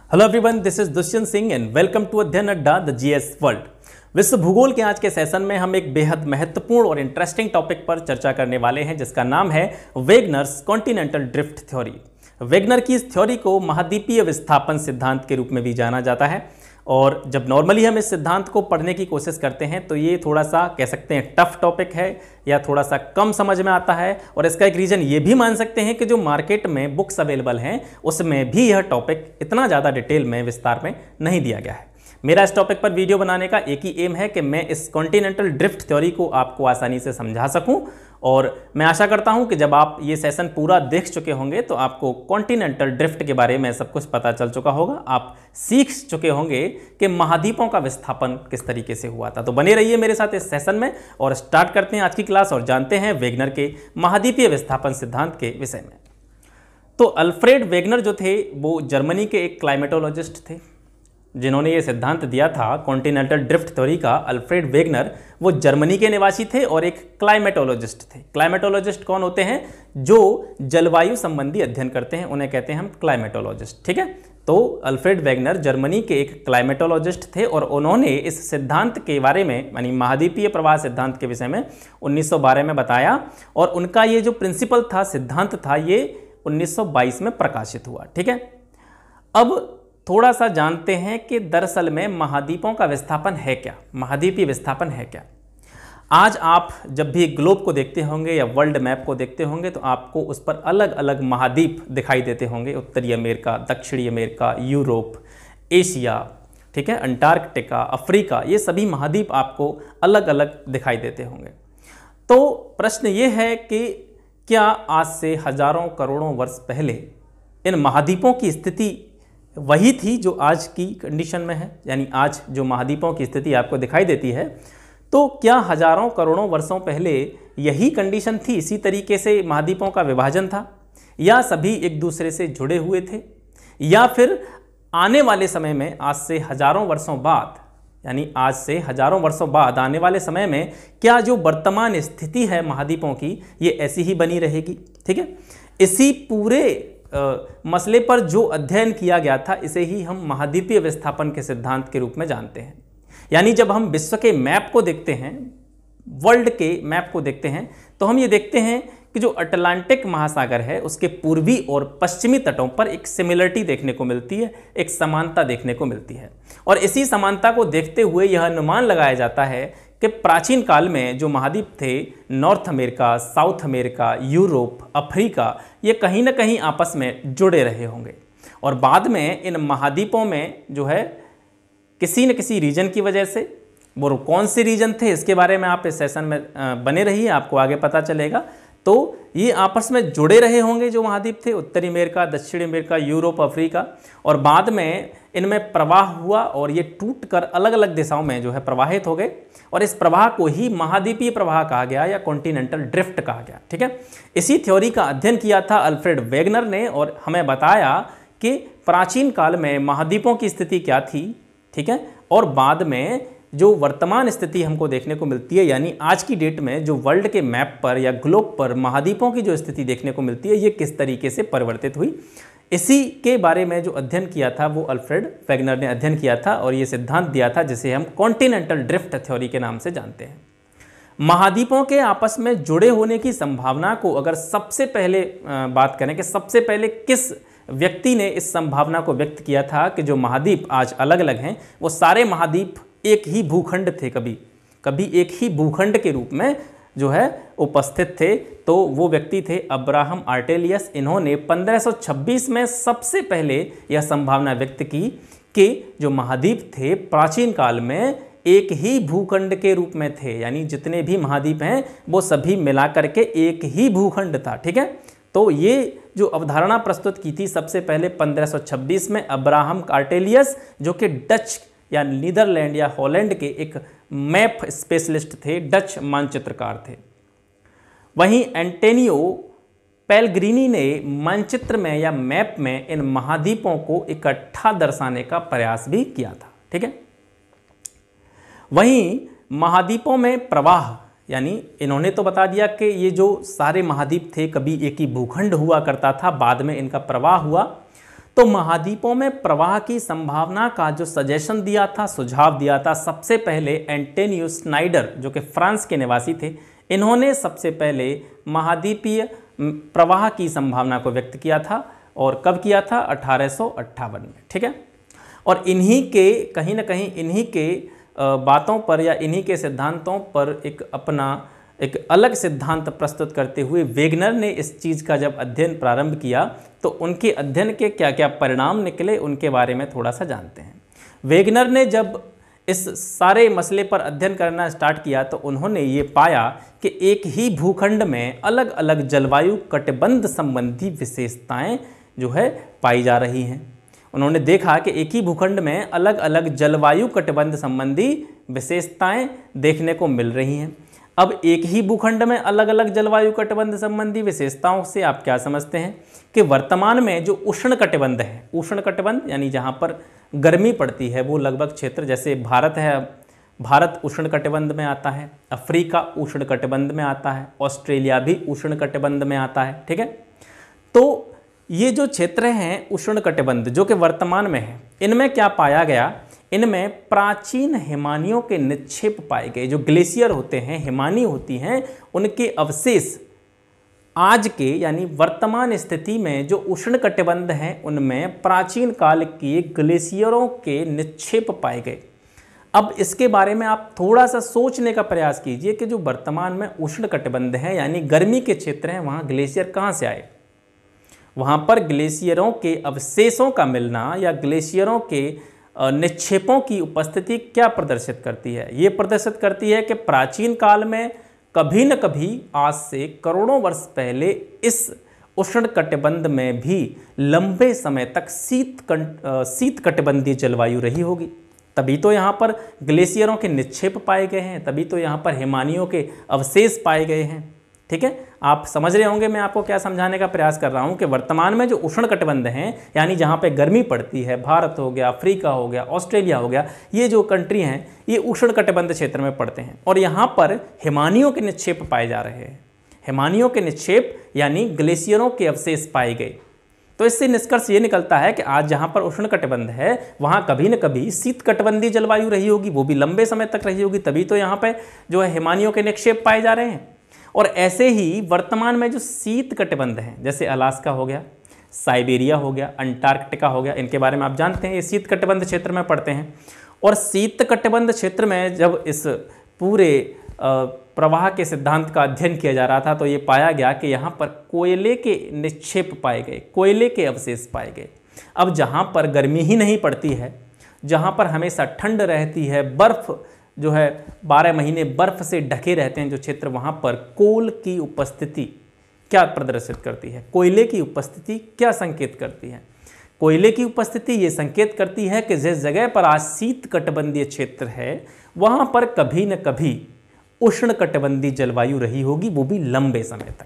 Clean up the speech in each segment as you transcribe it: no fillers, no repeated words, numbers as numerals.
Hello everyone, this is Dushyant Singh and welcome to Adhyayan Adda the GS world. विश्व भूगोल के आज के सेशन में हम एक बेहद महत्वपूर्ण और इंटरेस्टिंग टॉपिक पर चर्चा करने वाले हैं जिसका नाम है वेगनर्स कॉन्टिनेंटल ड्रिफ्ट थ्योरी। वेगनर की इस थ्योरी को महाद्वीपीय विस्थापन सिद्धांत के रूप में भी जाना जाता है और जब नॉर्मली हम इस सिद्धांत को पढ़ने की कोशिश करते हैं तो ये थोड़ा सा कह सकते हैं टफ टॉपिक है या थोड़ा सा कम समझ में आता है। और इसका एक रीज़न ये भी मान सकते हैं कि जो मार्केट में बुक्स अवेलेबल हैं उसमें भी यह टॉपिक इतना ज़्यादा डिटेल में विस्तार में नहीं दिया गया है। मेरा इस टॉपिक पर वीडियो बनाने का एक ही एम है कि मैं इस कॉन्टिनेंटल ड्रिफ्ट थ्योरी को आपको आसानी से समझा सकूं और मैं आशा करता हूं कि जब आप ये सेशन पूरा देख चुके होंगे तो आपको कॉन्टिनेंटल ड्रिफ्ट के बारे में सब कुछ पता चल चुका होगा। आप सीख चुके होंगे कि महाद्वीपों का विस्थापन किस तरीके से हुआ था। तो बने रहिए मेरे साथ इस सेशन में और स्टार्ट करते हैं आज की क्लास और जानते हैं वेगनर के महाद्वीपीय विस्थापन सिद्धांत के विषय में। तो अल्फ्रेड वेगनर जो थे वो जर्मनी के एक क्लाइमेटोलॉजिस्ट थे जिन्होंने ये सिद्धांत दिया था कॉन्टिनेंटल ड्रिफ्ट थ्योरी का। अल्फ्रेड वेगनर वो जर्मनी के निवासी थे और एक क्लाइमेटोलॉजिस्ट थे। क्लाइमेटोलॉजिस्ट कौन होते हैं? जो जलवायु संबंधी अध्ययन करते हैं उन्हें कहते हैं हम क्लाइमेटोलॉजिस्ट। ठीक है, तो अल्फ्रेड वेगनर जर्मनी के एक क्लाइमेटोलॉजिस्ट थे और उन्होंने इस सिद्धांत के बारे में यानी महाद्वीपीय प्रवाह सिद्धांत के विषय में 1912 में बताया और उनका ये जो प्रिंसिपल था, सिद्धांत था, ये 1922 में प्रकाशित हुआ। ठीक है, अब थोड़ा सा जानते हैं कि दरअसल में महाद्वीपों का विस्थापन है क्या, महाद्वीपीय विस्थापन है क्या। आज आप जब भी ग्लोब को देखते होंगे या वर्ल्ड मैप को देखते होंगे तो आपको उस पर अलग अलग महाद्वीप दिखाई देते होंगे। उत्तरी अमेरिका, दक्षिणी अमेरिका, यूरोप, एशिया, ठीक है, अंटार्कटिका, अफ्रीका, ये सभी महाद्वीप आपको अलग अलग दिखाई देते होंगे। तो प्रश्न ये है कि क्या आज से हजारों करोड़ों वर्ष पहले इन महाद्वीपों की स्थिति वही थी जो आज की कंडीशन में है, यानी आज जो महाद्वीपों की स्थिति आपको दिखाई देती है, तो क्या हजारों करोड़ों वर्षों पहले यही कंडीशन थी, इसी तरीके से महाद्वीपों का विभाजन था, या सभी एक दूसरे से जुड़े हुए थे, या फिर आने वाले समय में आज से हजारों वर्षों बाद, यानी आज से हजारों वर्षों बाद आने वाले समय में क्या जो वर्तमान स्थिति है महाद्वीपों की ये ऐसी ही बनी रहेगी। ठीक है, इसी पूरे मसले पर जो अध्ययन किया गया था इसे ही हम महाद्वीपीय विस्थापन के सिद्धांत के रूप में जानते हैं। यानी जब हम विश्व के मैप को देखते हैं, वर्ल्ड के मैप को देखते हैं, तो हम ये देखते हैं कि जो अटलांटिक महासागर है उसके पूर्वी और पश्चिमी तटों पर एक सिमिलरिटी देखने को मिलती है, एक समानता देखने को मिलती है। और इसी समानता को देखते हुए यह अनुमान लगाया जाता है कि प्राचीन काल में जो महाद्वीप थे, north America, south America, Europe, Africa, ये कहीं ना कहीं आपस में जुड़े रहे होंगे और बाद में इन महाद्वीपों में जो है किसी न किसी रीजन की वजह से, वो कौन से रीजन थे इसके बारे में आप इस सेशन में बने रहिए, आपको आगे पता चलेगा। तो ये आपस में जुड़े रहे होंगे जो महाद्वीप थे, उत्तरी अमेरिका, दक्षिणी अमेरिका, यूरोप, अफ्रीका, और बाद में इनमें प्रवाह हुआ और ये टूटकर अलग अलग दिशाओं में जो है प्रवाहित हो गए और इस प्रवाह को ही महाद्वीपीय प्रवाह कहा गया या कॉन्टिनेंटल ड्रिफ्ट कहा गया। ठीक है, इसी थ्योरी का अध्ययन किया था अल्फ्रेड वेगनर ने और हमें बताया कि प्राचीन काल में महाद्वीपों की स्थिति क्या थी। ठीक है, और बाद में जो वर्तमान स्थिति हमको देखने को मिलती है, यानी आज की डेट में जो वर्ल्ड के मैप पर या ग्लोब पर महाद्वीपों की जो स्थिति देखने को मिलती है ये किस तरीके से परिवर्तित हुई, इसी के बारे में जो अध्ययन किया था वो अल्फ्रेड वेगनर ने अध्ययन किया था और ये सिद्धांत दिया था जिसे हम कॉन्टिनेंटल ड्रिफ्ट थ्योरी के नाम से जानते हैं। महाद्वीपों के आपस में जुड़े होने की संभावना को अगर सबसे पहले बात करें कि सबसे पहले किस व्यक्ति ने इस संभावना को व्यक्त किया था कि जो महाद्वीप आज अलग अलग हैं वो सारे महाद्वीप एक ही भूखंड थे, कभी एक ही भूखंड के रूप में जो है उपस्थित थे, तो वो व्यक्ति थे अब्राहम आर्टेलियस। इन्होंने 1526 में सबसे पहले यह संभावना व्यक्त की कि जो महाद्वीप थे प्राचीन काल में एक ही भूखंड के रूप में थे, यानी जितने भी महाद्वीप हैं वो सभी मिला करके एक ही भूखंड था। ठीक है, तो ये जो अवधारणा प्रस्तुत की थी सबसे पहले 1526 में अब्राहम आर्टेलियस, जो कि डच या नीदरलैंड या हॉलैंड के एक मैप स्पेशलिस्ट थे, डच मानचित्रकार थे। वहीं एंटोनियो पेलग्रिनी ने मानचित्र में या मैप में इन महाद्वीपों को इकट्ठा दर्शाने का प्रयास भी किया था। ठीक है, वहीं महाद्वीपों में प्रवाह, यानी इन्होंने तो बता दिया कि ये जो सारे महाद्वीप थे कभी एक ही भूखंड हुआ करता था, बाद में इनका प्रवाह हुआ। तो महाद्वीपों में प्रवाह की संभावना का जो सजेशन दिया था, सुझाव दिया था, सबसे पहले एंटोनियो स्नाइडर जो कि फ्रांस के निवासी थे, इन्होंने सबसे पहले महाद्वीपीय प्रवाह की संभावना को व्यक्त किया था। और कब किया था? 1858 में। ठीक है। और इन्हीं के कहीं ना कहीं इन्हीं के बातों पर या इन्हीं के सिद्धांतों पर एक अलग सिद्धांत प्रस्तुत करते हुए वेगनर ने इस चीज़ का जब अध्ययन प्रारंभ किया तो उनके अध्ययन के क्या क्या परिणाम निकले उनके बारे में थोड़ा सा जानते हैं। वेगनर ने जब इस सारे मसले पर अध्ययन करना स्टार्ट किया तो उन्होंने ये पाया कि एक ही भूखंड में अलग अलग जलवायु कटिबंध संबंधी विशेषताएं जो है पाई जा रही हैं। उन्होंने देखा कि एक ही भूखंड में अलग अलग जलवायु कटिबंध संबंधी विशेषताएं देखने को मिल रही हैं। अब एक ही भूखंड में अलग अलग जलवायु कटिबंध संबंधी विशेषताओं से आप क्या समझते हैं कि वर्तमान में जो उष्ण कटिबंध है, उष्ण कटिबंध यानी जहाँ पर गर्मी पड़ती है वो लगभग क्षेत्र, जैसे भारत है, भारत उष्ण कटिबंध में आता है, अफ्रीका उष्ण कटिबंध में आता है, ऑस्ट्रेलिया भी उष्ण कटिबंध में आता है। ठीक है। तो ये जो क्षेत्र हैं उष्ण कटिबंध जो कि वर्तमान में है, इनमें क्या पाया गया? इनमें प्राचीन हिमानियों के निक्षेप पाए गए। जो ग्लेशियर होते हैं, हिमानी होती हैं, उनके अवशेष आज के यानी वर्तमान स्थिति में जो उष्ण कटिबंध हैं उनमें प्राचीन काल के ग्लेशियरों के निक्षेप पाए गए। अब इसके बारे में आप थोड़ा सा सोचने का प्रयास कीजिए कि जो वर्तमान में उष्ण कटिबंध है यानी गर्मी के क्षेत्र हैं, वहाँ ग्लेशियर कहाँ से आए? वहाँ पर ग्लेशियरों के अवशेषों का मिलना या ग्लेशियरों के निक्षेपों की उपस्थिति क्या प्रदर्शित करती है? ये प्रदर्शित करती है कि प्राचीन काल में कभी न कभी आज से करोड़ों वर्ष पहले इस उष्ण कटिबंध में भी लंबे समय तक शीत कटिबंधीय जलवायु रही होगी। तभी तो यहाँ पर ग्लेशियरों के निक्षेप पाए गए हैं, तभी तो यहाँ पर हिमानियों के अवशेष पाए गए हैं। ठीक है। आप समझ रहे होंगे मैं आपको क्या समझाने का प्रयास कर रहा हूँ कि वर्तमान में जो उष्ण कटिबंध हैं यानी जहाँ पे गर्मी पड़ती है, भारत हो गया, अफ्रीका हो गया, ऑस्ट्रेलिया हो गया, ये जो कंट्री हैं ये उष्ण कटिबंध क्षेत्र में पड़ते हैं और यहाँ पर हिमानियों के निक्षेप पाए जा रहे हैं। हिमानियों के निक्षेप यानी ग्लेशियरों के अवशेष पाए गए। तो इससे निष्कर्ष ये निकलता है कि आज जहाँ पर उष्ण कटिबंध है वहाँ कभी न कभी शीत कटिबंधीय जलवायु रही होगी, वो भी लंबे समय तक रही होगी, तभी तो यहाँ पर जो है हिमानियों के निक्षेप पाए जा रहे हैं। और ऐसे ही वर्तमान में जो शीत कटिबंध हैं जैसे अलास्का हो गया, साइबेरिया हो गया, अंटार्कटिका हो गया, इनके बारे में आप जानते हैं ये शीत कटिबंध क्षेत्र में पड़ते हैं। और शीत कटिबंध क्षेत्र में जब इस पूरे प्रवाह के सिद्धांत का अध्ययन किया जा रहा था तो ये पाया गया कि यहाँ पर कोयले के निक्षेप पाए गए, कोयले के अवशेष पाए गए। अब जहाँ पर गर्मी ही नहीं पड़ती है, जहाँ पर हमेशा ठंड रहती है, बर्फ़ जो है 12 महीने बर्फ़ से ढके रहते हैं जो क्षेत्र, वहाँ पर कोल की उपस्थिति क्या प्रदर्शित करती है? कोयले की उपस्थिति क्या संकेत करती है? कोयले की उपस्थिति ये संकेत करती है कि जिस जगह पर आज शीत कटिबंधीय क्षेत्र है वहाँ पर कभी न कभी उष्ण कटिबंधीय जलवायु रही होगी, वो भी लंबे समय तक।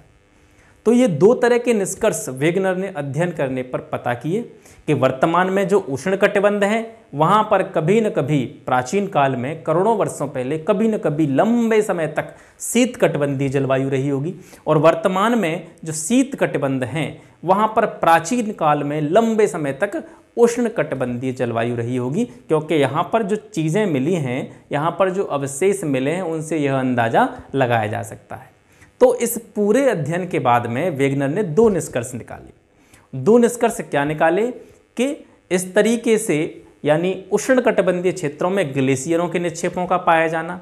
तो ये दो तरह के निष्कर्ष वेगनर ने अध्ययन करने पर पता किए कि वर्तमान में जो उष्ण कटिबंध हैं वहाँ पर कभी न कभी प्राचीन काल में करोड़ों वर्षों पहले कभी न कभी लंबे समय तक शीत कटिबंधीय जलवायु रही होगी और वर्तमान में जो शीत कटिबंध हैं वहाँ पर प्राचीन काल में लंबे समय तक उष्ण कटिबंधीय जलवायु रही होगी, क्योंकि यहाँ पर जो चीज़ें मिली हैं, यहाँ पर जो अवशेष मिले हैं, उनसे यह अंदाज़ा लगाया जा सकता है। तो इस पूरे अध्ययन के बाद में वेगनर ने दो निष्कर्ष निकाले। दो निष्कर्ष क्या निकाले कि इस तरीके से यानी उष्ण कटिबंधीय क्षेत्रों में ग्लेशियरों के निक्षेपों का पाया जाना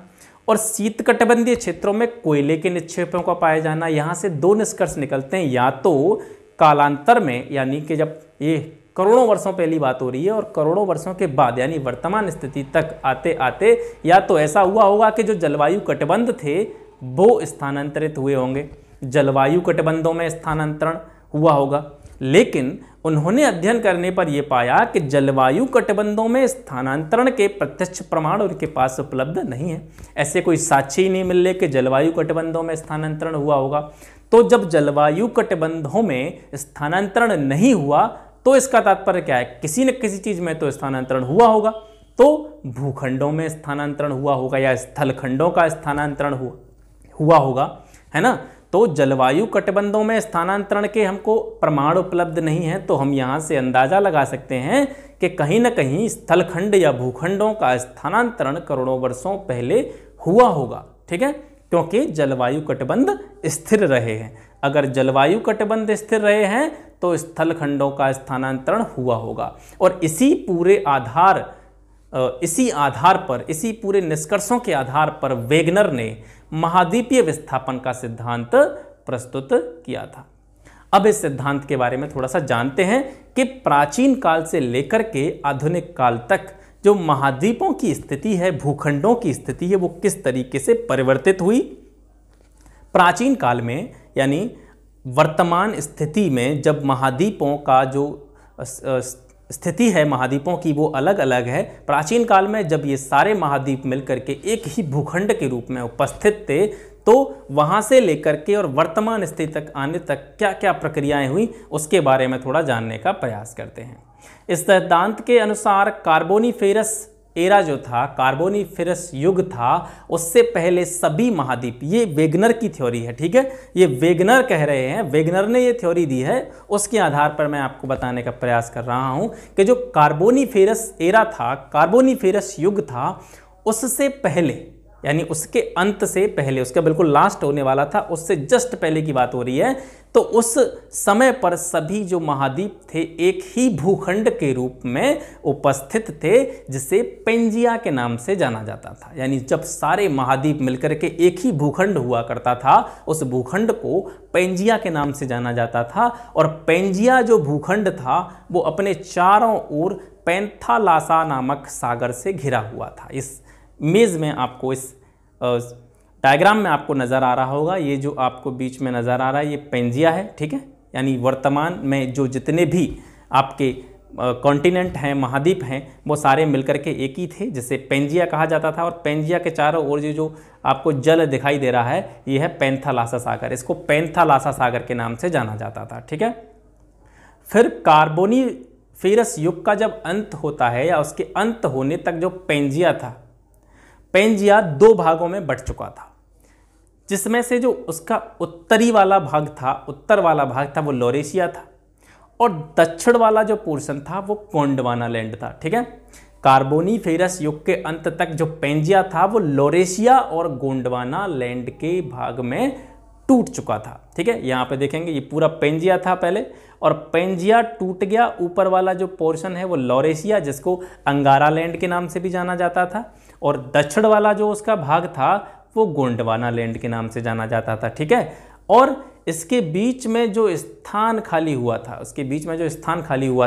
और शीत कटिबंधीय क्षेत्रों में कोयले के निक्षेपों का पाया जाना, यहाँ से दो निष्कर्ष निकलते हैं। या तो कालांतर में यानी कि जब ये करोड़ों वर्षों पहली बात हो रही है और करोड़ों वर्षों के बाद यानी वर्तमान स्थिति तक आते आते या तो ऐसा हुआ होगा कि जो जलवायु कटिबंध थे वो स्थानांतरित हुए होंगे, जलवायु कटिबंधों में स्थानांतरण हुआ होगा। लेकिन उन्होंने अध्ययन करने पर यह पाया कि जलवायु कटिबंधों में स्थानांतरण के प्रत्यक्ष प्रमाण उनके पास उपलब्ध नहीं है। ऐसे कोई साक्ष्य ही नहीं मिल रहे कि जलवायु कटिबंधों में स्थानांतरण हुआ होगा। तो जब जलवायु कटिबंधों में स्थानांतरण नहीं हुआ तो इसका तात्पर्य क्या है? किसी न किसी चीज़ में तो स्थानांतरण हुआ होगा। तो भूखंडों में स्थानांतरण हुआ होगा या स्थलखंडों का स्थानांतरण हुआ होगा, है ना। तो जलवायु कटिबंधों में स्थानांतरण के हमको प्रमाण उपलब्ध नहीं है, तो हम यहाँ से अंदाजा लगा सकते हैं कि कहीं ना कहीं स्थलखंड या भूखंडों का स्थानांतरण करोड़ों वर्षों पहले हुआ होगा। ठीक है, क्योंकि जलवायु कटिबंध स्थिर रहे हैं। अगर जलवायु कटिबंध स्थिर रहे हैं तो स्थलखंडों का स्थानांतरण हुआ होगा। और इसी पूरे पूरे निष्कर्षों के आधार पर वेगनर ने महाद्वीपीय विस्थापन का सिद्धांत प्रस्तुत किया था। अब इस सिद्धांत के बारे में थोड़ा सा जानते हैं कि प्राचीन काल से लेकर के आधुनिक काल तक जो महाद्वीपों की स्थिति है, भूखंडों की स्थिति है, वो किस तरीके से परिवर्तित हुई। प्राचीन काल में यानी वर्तमान स्थिति में जब महाद्वीपों का जो स्थिति है महाद्वीपों की वो अलग अलग है। प्राचीन काल में जब ये सारे महाद्वीप मिलकर के एक ही भूखंड के रूप में उपस्थित थे, तो वहाँ से लेकर के और वर्तमान स्थिति तक आने तक क्या क्या प्रक्रियाएं हुई उसके बारे में थोड़ा जानने का प्रयास करते हैं। इस सिद्धांत के अनुसार कार्बोनिफेरस एरा जो था, कार्बोनिफेरस युग था, उससे पहले सभी महाद्वीप, ये वेगनर की थ्योरी है। ठीक है, ये वेगनर कह रहे हैं, वेगनर ने ये थ्योरी दी है, उसके आधार पर मैं आपको बताने का प्रयास कर रहा हूं कि जो कार्बोनिफेरस एरा था, कार्बोनिफेरस युग था, उससे पहले यानी उसके अंत से पहले, उसका बिल्कुल लास्ट होने वाला था, उससे जस्ट पहले की बात हो रही है। तो उस समय पर सभी जो महाद्वीप थे एक ही भूखंड के रूप में उपस्थित थे, जिसे पेंजिया के नाम से जाना जाता था। यानी जब सारे महाद्वीप मिलकर के एक ही भूखंड हुआ करता था, उस भूखंड को पेंजिया के नाम से जाना जाता था। और पेंजिया जो भूखंड था वो अपने चारों ओर पैंथालासा नामक सागर से घिरा हुआ था। इस इमेज में आपको, इस डायग्राम में आपको नज़र आ रहा होगा, ये जो आपको बीच में नज़र आ रहा है ये पेंजिया है। ठीक है, यानी वर्तमान में जो जितने भी आपके कॉन्टिनेंट हैं, महाद्वीप हैं, वो सारे मिलकर के एक ही थे, जिसे पेंजिया कहा जाता था। और पेंजिया के चारों ओर जो आपको जल दिखाई दे रहा है ये है पैंथालासा सागर, इसको पैंथालासा सागर के नाम से जाना जाता था। ठीक है, फिर कार्बोनिफेरस युग का जब अंत होता है या उसके अंत होने तक जो पेंजिया था, पेंजिया दो भागों में बंट चुका था, जिसमें से जो उसका उत्तरी वाला भाग था, उत्तर वाला भाग था वो लॉरेशिया था, और दक्षिण वाला जो पोर्शन था वो गोंडवाना लैंड था। ठीक है, कार्बोनिफेरस युग के अंत तक जो पेंजिया था वो लॉरेशिया और गोंडवाना लैंड के भाग में टूट चुका था। ठीक है, यहाँ पे देखेंगे ये पूरा पेंजिया था पहले, और पेंजिया टूट गया। ऊपर वाला जो पोर्शन है वो लॉरेशिया, जिसको अंगारा लैंड के नाम से भी जाना जाता था, और दक्षिण वाला जो उसका भाग था वो गोंडवाना लैंड के नाम से जाना जाता था। ठीक है, और इसके बीच में जो स्थान खाली हुआ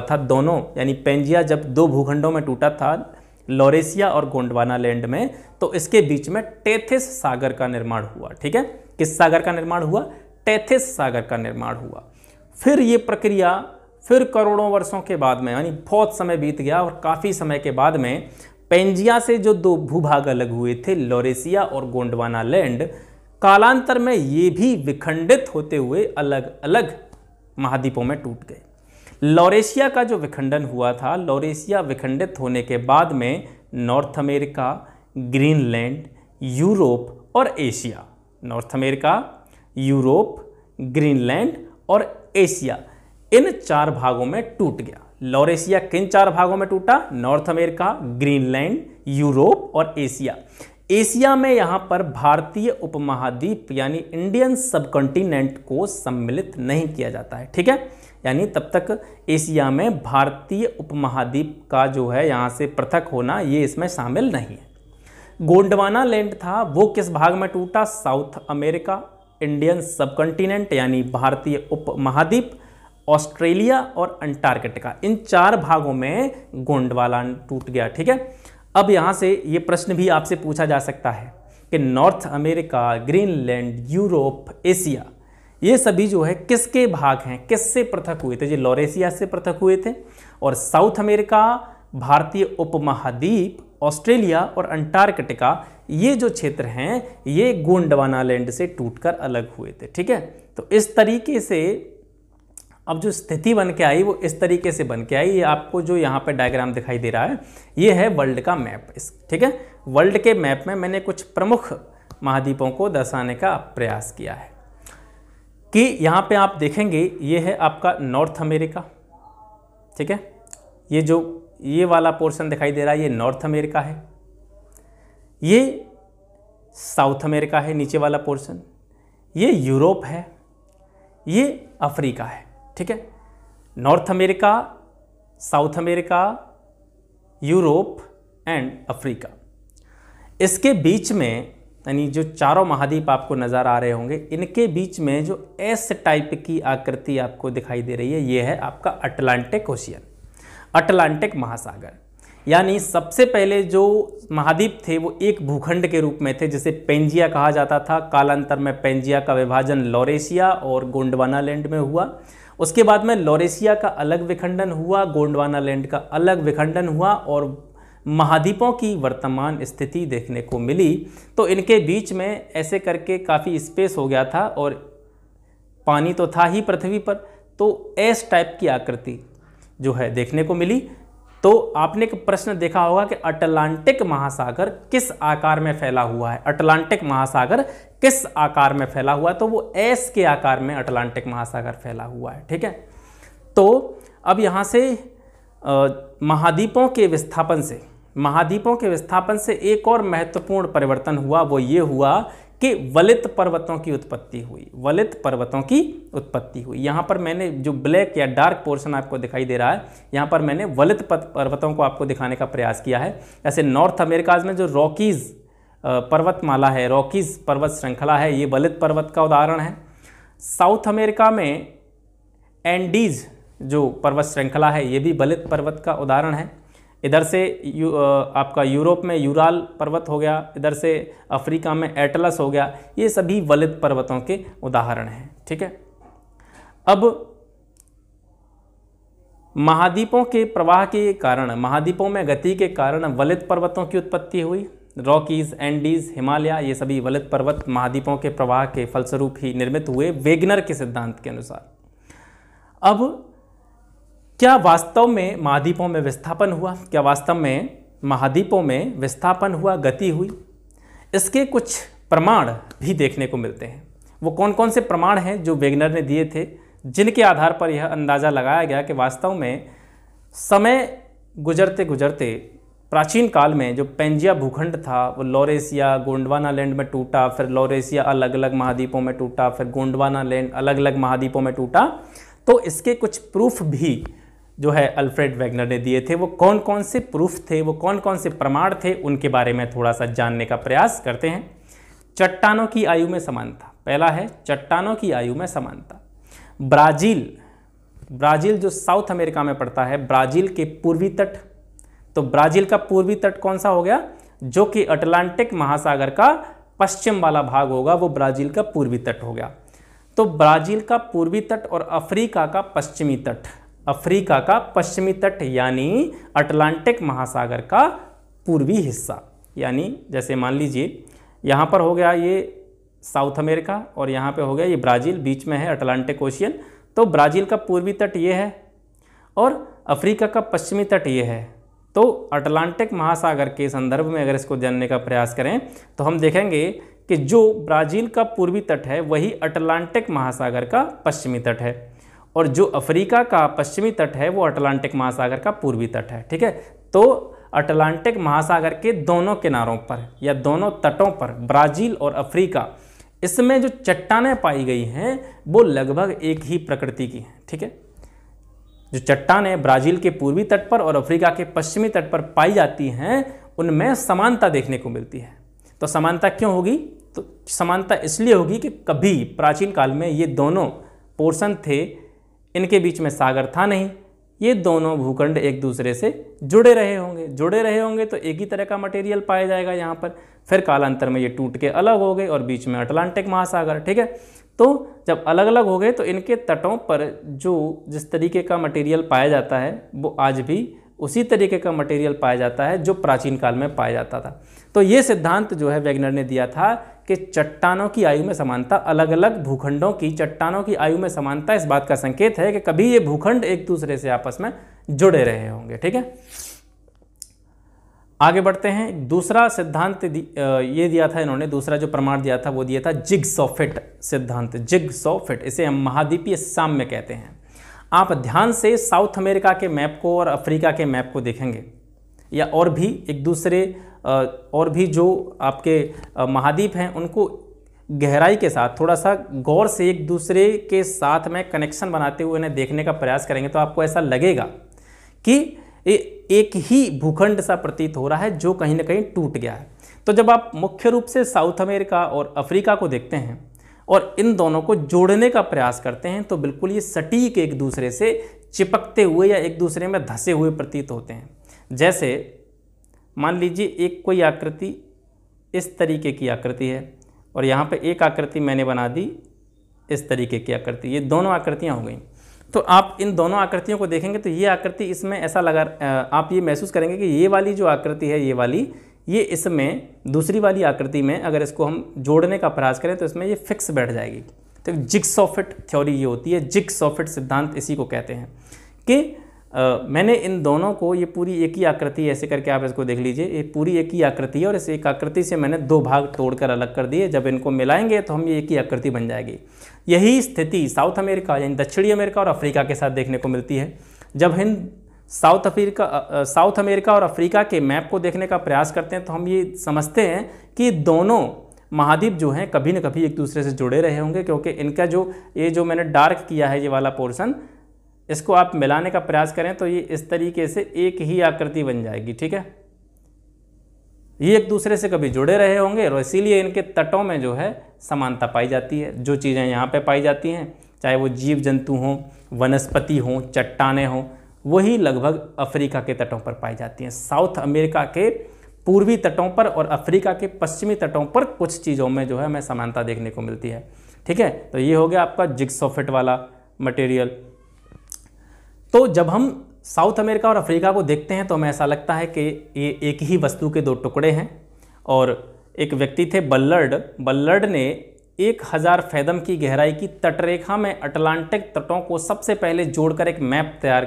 था, दोनों यानी पेंजिया जब दो भूखंडों में टूटा था, लॉरेशिया और गोंडवाना लैंड में, तो इसके बीच में टेथिस सागर का निर्माण हुआ। ठीक है, किस सागर का निर्माण हुआ? टेथिस सागर का निर्माण हुआ। फिर ये प्रक्रिया फिर करोड़ों वर्षों के बाद में, यानी बहुत समय बीत गया, और काफ़ी समय के बाद में पेंजिया से जो दो भूभाग अलग हुए थे, लॉरेशिया और गोंडवाना लैंड, कालांतर में ये भी विखंडित होते हुए अलग अलग महाद्वीपों में टूट गए। लॉरेशिया का जो विखंडन हुआ था, लॉरेशिया विखंडित होने के बाद में नॉर्थ अमेरिका, ग्रीनलैंड, यूरोप और Asia, north America, Europe, Greenland और एशिया, इन चार भागों में टूट गया। लॉरेशिया किन चार भागों में टूटा? नॉर्थ अमेरिका, ग्रीनलैंड, यूरोप और एशिया। एशिया में यहाँ पर भारतीय उपमहाद्वीप यानी इंडियन सबकॉन्टिनेंट को सम्मिलित नहीं किया जाता है। ठीक है, यानी तब तक एशिया में भारतीय उपमहाद्वीप का जो है यहाँ से पृथक होना, ये इसमें शामिल नहीं है। गोंडवाना लैंड था, वो किस भाग में टूटा? साउथ अमेरिका, इंडियन सबकॉन्टिनेंट यानी भारतीय उपमहाद्वीप, ऑस्ट्रेलिया और अंटार्कटिका, इन चार भागों में गोंडवाना टूट गया। ठीक है, अब यहाँ से ये प्रश्न भी आपसे पूछा जा सकता है कि north America, Greenland, Europe, Asia, ये सभी जो है किसके भाग हैं, किससे पृथक हुए थे? ये लॉरेशिया से पृथक हुए थे। और साउथ अमेरिका, भारतीय उपमहाद्वीप, ऑस्ट्रेलिया और अंटार्कटिका, ये जो क्षेत्र हैं ये गोंडवाना लैंड से टूटकर अलग हुए थे। ठीक है, तो इस तरीके से अब जो स्थिति बन के आई वो इस तरीके से बन के आई। ये आपको जो यहाँ पे डायग्राम दिखाई दे रहा है ये है वर्ल्ड का मैप। ठीक है, वर्ल्ड के मैप में मैंने कुछ प्रमुख महाद्वीपों को दर्शाने का प्रयास किया है। कि यहाँ पे आप देखेंगे ये है आपका नॉर्थ अमेरिका, ठीक है। ये जो ये वाला पोर्शन दिखाई दे रहा है ये नॉर्थ अमेरिका है, ये साउथ अमेरिका है नीचे वाला पोर्शन, ये यूरोप है, ये अफ्रीका है, ठीक है। North America, south America, Europe and Africa, इसके बीच में यानी जो चारों महाद्वीप आपको नज़र आ रहे होंगे, इनके बीच में जो एस टाइप की आकृति आपको दिखाई दे रही है ये है आपका अटलांटिक ओशियन, अटलांटिक महासागर। यानी सबसे पहले जो महाद्वीप थे वो एक भूखंड के रूप में थे जिसे पेंजिया कहा जाता था। कालांतर में पेंजिया का विभाजन लॉरेशिया और गोंडवाना लैंड में हुआ। उसके बाद में लॉरेशिया का अलग विखंडन हुआ, गोंडवाना लैंड का अलग विखंडन हुआ और महाद्वीपों की वर्तमान स्थिति देखने को मिली। तो इनके बीच में ऐसे करके काफ़ी स्पेस हो गया था और पानी तो था ही पृथ्वी पर, तो एस टाइप की आकृति जो है देखने को मिली। तो आपने एक प्रश्न देखा होगा कि अटलांटिक महासागर किस आकार में फैला हुआ है, अटलांटिक महासागर किस आकार में फैला हुआ है, तो वो एस के आकार में अटलांटिक महासागर फैला हुआ है, ठीक है। तो अब यहाँ से महाद्वीपों के विस्थापन से एक और महत्वपूर्ण परिवर्तन हुआ, वो ये हुआ कि वलित पर्वतों की उत्पत्ति हुई, वलित पर्वतों की उत्पत्ति हुई। यहाँ पर मैंने जो ब्लैक या डार्क पोर्शन आपको दिखाई दे रहा है, यहाँ पर मैंने वलित पर्वतों को आपको दिखाने का प्रयास किया है। जैसे नॉर्थ अमेरिका में जो रॉकीज़ पर्वतमाला है, रॉकीज़ पर्वत श्रृंखला है, ये वलित पर्वत का उदाहरण है। साउथ अमेरिका में एंडीज जो पर्वत श्रृंखला है ये भी वलित पर्वत का उदाहरण है। इधर से आपका यूरोप में यूराल पर्वत हो गया, इधर से अफ्रीका में एटलस हो गया, ये सभी वलित पर्वतों के उदाहरण हैं, ठीक है। अब महाद्वीपों के प्रवाह के कारण, महाद्वीपों में गति के कारण वलित पर्वतों की उत्पत्ति हुई। रॉकीज, एंडीज, हिमालय, ये सभी वलित पर्वत महाद्वीपों के प्रवाह के फलस्वरूप ही निर्मित हुए वेगनर के सिद्धांत के अनुसार। अब क्या वास्तव में महाद्वीपों में विस्थापन हुआ? क्या वास्तव में महाद्वीपों में विस्थापन हुआ, गति हुई? इसके कुछ प्रमाण भी देखने को मिलते हैं। वो कौन कौन से प्रमाण हैं जो वेगनर ने दिए थे, जिनके आधार पर यह अंदाज़ा लगाया गया कि वास्तव में समय गुजरते गुजरते प्राचीन काल में जो पेंजिया भूखंड था वो लॉरेशिया, गोंडवाना लैंड में टूटा, फिर लॉरेशिया अलग अलग महाद्वीपों में टूटा, फिर गोंडवाना लैंड अलग अलग महाद्वीपों में टूटा। तो इसके कुछ प्रूफ भी जो है अल्फ्रेड वेगनर ने दिए थे। वो कौन कौन से प्रूफ थे, वो कौन कौन से प्रमाण थे, उनके बारे में थोड़ा सा जानने का प्रयास करते हैं। चट्टानों की आयु में समानता, पहला है चट्टानों की आयु में समानता। ब्राज़ील जो साउथ अमेरिका में पड़ता है, ब्राज़ील के पूर्वी तट, तो ब्राज़ील का पूर्वी तट कौन सा हो गया, जो कि अटलांटिक महासागर का पश्चिम वाला भाग होगा, वो ब्राज़ील का पूर्वी तट हो गया। तो ब्राज़ील का पूर्वी तट और अफ्रीका का पश्चिमी तट, अफ्रीका का पश्चिमी तट यानी अटलांटिक महासागर का पूर्वी हिस्सा, यानी जैसे मान लीजिए यहाँ पर हो गया ये साउथ अमेरिका और यहाँ पे हो गया ये ब्राज़ील, बीच में है अटलांटिक ओशियन। तो ब्राज़ील का पूर्वी तट ये है और अफ्रीका का पश्चिमी तट ये है। तो अटलांटिक महासागर के संदर्भ में अगर इसको जानने का प्रयास करें तो हम देखेंगे कि जो ब्राज़ील का पूर्वी तट है वही अटलांटिक महासागर का पश्चिमी तट है और जो अफ्रीका का पश्चिमी तट है वो अटलांटिक महासागर का पूर्वी तट है, ठीक है। तो अटलांटिक महासागर के दोनों किनारों पर या दोनों तटों पर ब्राज़ील और अफ्रीका, इसमें जो चट्टानें पाई गई हैं वो लगभग एक ही प्रकृति की हैं, ठीक है। जो चट्टानें ब्राज़ील के पूर्वी तट पर और अफ्रीका के पश्चिमी तट पर पाई जाती हैं उनमें समानता देखने को मिलती है। तो समानता क्यों होगी? तो समानता इसलिए होगी कि कभी प्राचीन काल में ये दोनों पोर्शन थे, इनके बीच में सागर था नहीं, ये दोनों भूखंड एक दूसरे से जुड़े रहे होंगे तो एक ही तरह का मटेरियल पाया जाएगा यहाँ पर। फिर कालांतर में ये टूट के अलग हो गए और बीच में अटलांटिक महासागर, ठीक है। तो जब अलग अलग हो गए तो इनके तटों पर जो जिस तरीके का मटेरियल पाया जाता है वो आज भी उसी तरीके का मटेरियल पाया जाता है जो प्राचीन काल में पाया जाता था। तो ये सिद्धांत जो है वेगनर ने दिया था कि चट्टानों की आयु में समानता, अलग अलग भूखंडों की चट्टानों की आयु में समानता इस बात का संकेत है कि कभी ये भूखंड एक दूसरे से आपस में जुड़े रहे होंगे, ठीक है। आगे बढ़ते हैं। दूसरा सिद्धांत ये दिया था इन्होंने, दूसरा जो प्रमाण दिया था वो दिया था जिग्सॉ फिट सिद्धांत। जिग्सॉ फिट, इसे हम महाद्वीपीय साम्य कहते हैं। आप ध्यान से साउथ अमेरिका के मैप को और अफ्रीका के मैप को देखेंगे, या और भी एक दूसरे और भी जो आपके महाद्वीप हैं उनको गहराई के साथ थोड़ा सा गौर से एक दूसरे के साथ में कनेक्शन बनाते हुए इन्हें देखने का प्रयास करेंगे तो आपको ऐसा लगेगा कि एक ही भूखंड सा प्रतीत हो रहा है जो कहीं ना कहीं टूट गया है। तो जब आप मुख्य रूप से साउथ अमेरिका और अफ्रीका को देखते हैं और इन दोनों को जोड़ने का प्रयास करते हैं तो बिल्कुल ये सटीक एक दूसरे से चिपकते हुए या एक दूसरे में धसे हुए प्रतीत होते हैं। जैसे मान लीजिए एक कोई आकृति इस तरीके की आकृति है और यहाँ पे एक आकृति मैंने बना दी इस तरीके की आकृति, ये दोनों आकृतियाँ हो गई। तो आप इन दोनों आकृतियों को देखेंगे तो ये आकृति इसमें ऐसा लगा, आप ये महसूस करेंगे कि ये वाली जो आकृति है ये वाली, ये इसमें दूसरी वाली आकृति में अगर इसको हम जोड़ने का प्रयास करें तो इसमें ये फिक्स बैठ जाएगी। तो जिग्सॉ फिट थ्योरी ये होती है, जिग्सॉ फिट सिद्धांत इसी को कहते हैं कि मैंने इन दोनों को, ये पूरी एक ही आकृति ऐसे करके आप इसको देख लीजिए, ये पूरी एक ही आकृति है और इस एक आकृति से मैंने दो भाग तोड़कर अलग कर दिए। जब इनको मिलाएंगे तो हम ये एक ही आकृति बन जाएगी। यही स्थिति साउथ अमेरिका यानी दक्षिणी अमेरिका और अफ्रीका के साथ देखने को मिलती है। जब हम साउथ अमेरिका और अफ्रीका के मैप को देखने का प्रयास करते हैं तो हम ये समझते हैं कि दोनों महाद्वीप जो हैं कभी न कभी एक दूसरे से जुड़े रहे होंगे, क्योंकि इनका जो ये जो मैंने डार्क किया है ये वाला पोर्शन, इसको आप मिलाने का प्रयास करें तो ये इस तरीके से एक ही आकृति बन जाएगी। ठीक है, ये एक दूसरे से कभी जुड़े रहे होंगे और इसीलिए इनके तटों में जो है समानता पाई जाती है। जो चीज़ें यहाँ पे पाई जाती हैं, चाहे वो जीव जंतु हों, वनस्पति हों, चट्टानें हों, वही लगभग अफ्रीका के तटों पर पाई जाती हैं। साउथ अमेरिका के पूर्वी तटों पर और अफ्रीका के पश्चिमी तटों पर कुछ चीज़ों में जो है हमें समानता देखने को मिलती है। ठीक है, तो ये हो गया आपका जिग्सॉ फिट वाला मटेरियल। तो जब हम साउथ अमेरिका और अफ्रीका को देखते हैं तो हमें ऐसा लगता है कि ये एक ही वस्तु के दो टुकड़े हैं। और एक व्यक्ति थे बल्लर्ड ने 1000 फैदम की गहराई की तटरेखा में अटलांटिक तटों को सबसे पहले जोड़कर एक मैप तैयार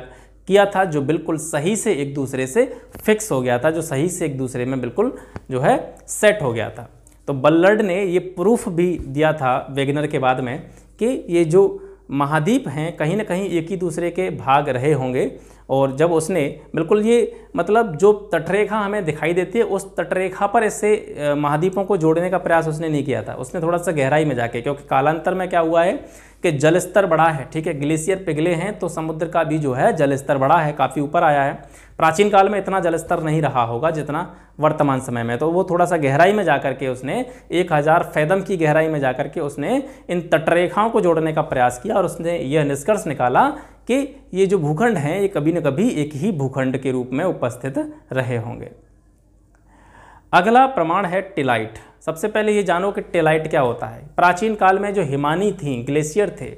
किया था जो बिल्कुल सही से एक दूसरे से फिक्स हो गया था, जो सही से एक दूसरे में बिल्कुल जो है सेट हो गया था। तो बल्लर्ड ने ये प्रूफ भी दिया था वेगनर के बाद में कि ये जो महाद्वीप हैं कहीं ना कहीं एक ही दूसरे के भाग रहे होंगे। और जब उसने बिल्कुल ये मतलब जो तटरेखा हमें दिखाई देती है उस तटरेखा पर ऐसे महाद्वीपों को जोड़ने का प्रयास उसने नहीं किया था, उसने थोड़ा सा गहराई में जाके, क्योंकि कालांतर में क्या हुआ है कि जल स्तर बढ़ा है। ठीक है, ग्लेशियर पिघले हैं तो समुद्र का भी जो है जल स्तर बढ़ा है, काफ़ी ऊपर आया है। प्राचीन काल में इतना जल स्तर नहीं रहा होगा जितना वर्तमान समय में, तो वो थोड़ा सा गहराई में जाकर के उसने 1000 फैदम की गहराई में जाकर के उसने इन तटरेखाओं को जोड़ने का प्रयास किया और उसने यह निष्कर्ष निकाला कि ये जो भूखंड हैं ये कभी न कभी एक ही भूखंड के रूप में उपस्थित रहे होंगे। अगला प्रमाण है टिलाइट। सबसे पहले ये जानो कि टिलाइट क्या होता है। प्राचीन काल में जो हिमानी थी, ग्लेशियर थे,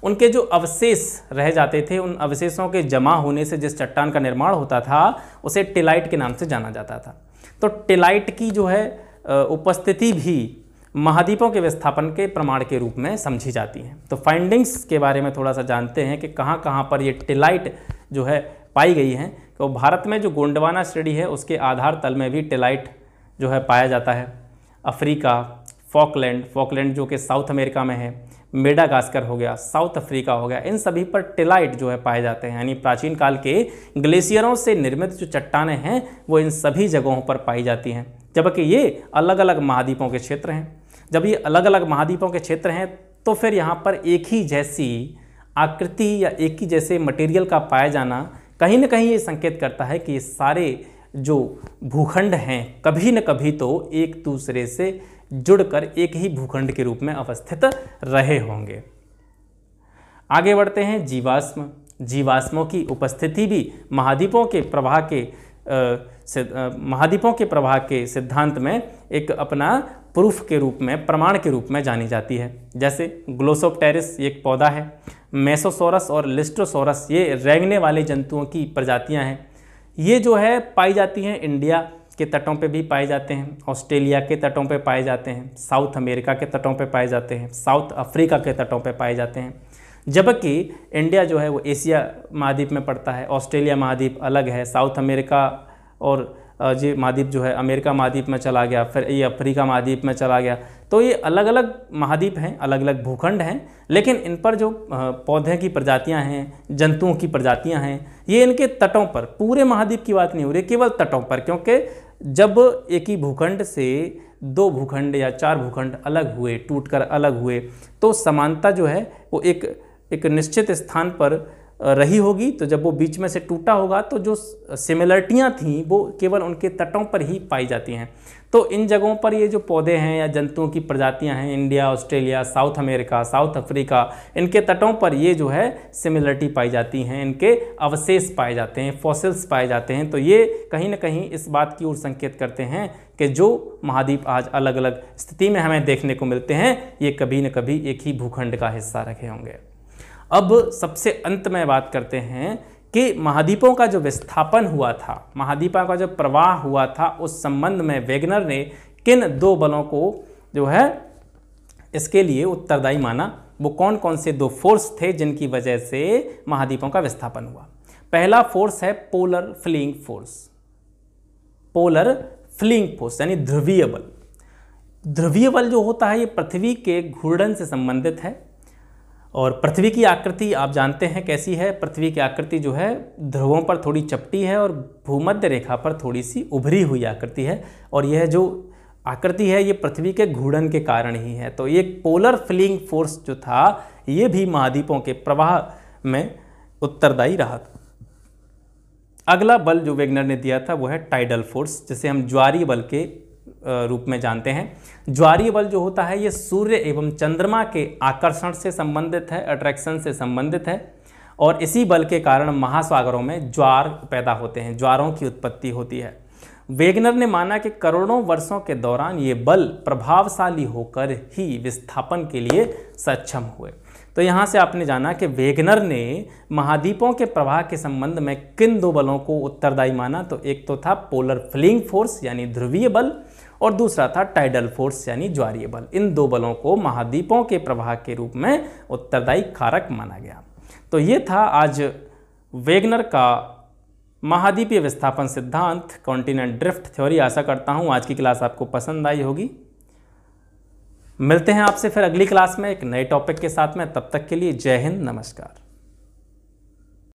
उनके जो अवशेष रह जाते थे, उन अवशेषों के जमा होने से जिस चट्टान का निर्माण होता था उसे टिलाइट के नाम से जाना जाता था। तो टिलाइट की जो है उपस्थिति भी महाद्वीपों के विस्थापन के प्रमाण के रूप में समझी जाती है। तो फाइंडिंग्स के बारे में थोड़ा सा जानते हैं कि कहाँ कहाँ पर ये टिलाइट जो है पाई गई हैं। तो भारत में जो गोंडवाना श्रेणी है उसके आधार तल में भी टिलाइट जो है पाया जाता है। अफ्रीका, फॉकलैंड जो कि साउथ अमेरिका में है, मेडागास्कर हो गया, साउथ अफ्रीका हो गया, इन सभी पर टिलाइट जो है पाए जाते हैं। यानी प्राचीन काल के ग्लेशियरों से निर्मित जो चट्टानें हैं वो इन सभी जगहों पर पाई जाती हैं, जबकि ये अलग अलग महाद्वीपों के क्षेत्र हैं। जब ये अलग अलग महाद्वीपों के क्षेत्र हैं तो फिर यहाँ पर एक ही जैसी आकृति या एक ही जैसे मटेरियल का पाया जाना कहीं ना कहीं ये संकेत करता है कि ये सारे जो भूखंड हैं कभी न कभी तो एक दूसरे से जुड़कर एक ही भूखंड के रूप में अवस्थित रहे होंगे। आगे बढ़ते हैं। जीवाश्मों की उपस्थिति भी महाद्वीपों के प्रवाह के सिद्धांत में एक अपना प्रूफ के रूप में, प्रमाण के रूप में जानी जाती है। जैसे ग्लोसोप्टेरिस एक पौधा है, मेसोसोरस और लिस्टोसोरस ये रेंगने वाले जंतुओं की प्रजातियां हैं। ये जो है पाई जाती हैं इंडिया के तटों पे भी पाए जाते हैं, ऑस्ट्रेलिया के तटों पे पाए जाते हैं, साउथ अमेरिका के तटों पे पाए जाते हैं, साउथ अफ्रीका के तटों पे पाए जाते हैं। जबकि इंडिया जो है वो एशिया महाद्वीप में पड़ता है, ऑस्ट्रेलिया महाद्वीप अलग है, साउथ अमेरिका और ये महाद्वीप जो है अमेरिका महाद्वीप में चला गया, फिर ये अफ्रीका महाद्वीप में चला गया। तो ये अलग अलग महाद्वीप हैं, अलग अलग भूखंड हैं, लेकिन इन पर जो पौधे की प्रजातियां हैं, जंतुओं की प्रजातियां हैं, ये इनके तटों पर, पूरे महाद्वीप की बात नहीं हो रही, केवल तटों पर। क्योंकि जब एक ही भूखंड से 2 भूखंड या 4 भूखंड अलग हुए, टूटकर अलग हुए, तो समानता जो है वो एक निश्चित स्थान पर रही होगी। तो जब वो बीच में से टूटा होगा तो जो सिमिलरिटियाँ थीं वो केवल उनके तटों पर ही पाई जाती हैं। तो इन जगहों पर ये जो पौधे हैं या जंतुओं की प्रजातियां हैं, India, Australia, south America, south Africa, इनके तटों पर ये जो है सिमिलरिटी पाई जाती हैं, इनके अवशेष पाए जाते हैं, फॉसिल्स पाए जाते हैं। तो ये कहीं ना कहीं इस बात की ओर संकेत करते हैं कि जो महाद्वीप आज अलग अलग स्थिति में हमें देखने को मिलते हैं, ये कभी न कभी एक ही भूखंड का हिस्सा रहे होंगे। अब सबसे अंत में बात करते हैं कि महाद्वीपों का जो विस्थापन हुआ था, महाद्वीपों का जो प्रवाह हुआ था, उस संबंध में वेगनर ने किन 2 बलों को जो है इसके लिए उत्तरदायी माना। वो कौन कौन से 2 फोर्स थे जिनकी वजह से महाद्वीपों का विस्थापन हुआ। पहला फोर्स है polar fleeing force. Polar fleeing force यानी ध्रुवीय बल। ध्रुवीय बल जो होता है ये पृथ्वी के घूर्णन से संबंधित है। और पृथ्वी की आकृति आप जानते हैं कैसी है। पृथ्वी की आकृति जो है ध्रुवों पर थोड़ी चपटी है और भूमध्य रेखा पर थोड़ी सी उभरी हुई आकृति है। और यह जो आकृति है ये पृथ्वी के घूर्णन के कारण ही है। तो ये पोलर फ्लीइंग फोर्स जो था ये भी महाद्वीपों के प्रवाह में उत्तरदायी रहा था। अगला बल जो वेगनर ने दिया था वो है टाइडल फोर्स, जिसे हम ज्वारीय बल के रूप में जानते हैं। ज्वारीय बल जो होता है ये सूर्य एवं चंद्रमा के आकर्षण से संबंधित है, अट्रैक्शन से संबंधित है। और इसी बल के कारण महासागरों में ज्वार पैदा होते हैं, ज्वारों की उत्पत्ति होती है। वेगनर ने माना कि करोड़ों वर्षों के दौरान ये बल प्रभावशाली होकर ही विस्थापन के लिए सक्षम हुए। तो यहाँ से आपने जाना कि वेगनर ने महाद्वीपों के प्रवाह के संबंध में किन 2 बलों को उत्तरदायी माना। तो एक तो था पोलर फ्लीइंग फोर्स यानी ध्रुवीय बल, और दूसरा था टाइडल फोर्स यानी ज्वारीय बल। इन 2 बलों को महाद्वीपों के प्रवाह के रूप में उत्तरदायी कारक माना गया। तो ये था आज वेगनर का महाद्वीपीय विस्थापन सिद्धांत, कॉन्टिनेंट ड्रिफ्ट थ्योरी। आशा करता हूँ आज की क्लास आपको पसंद आई होगी। मिलते हैं आपसे फिर अगली क्लास में एक नए टॉपिक के साथ में। तब तक के लिए जय हिंद, नमस्कार।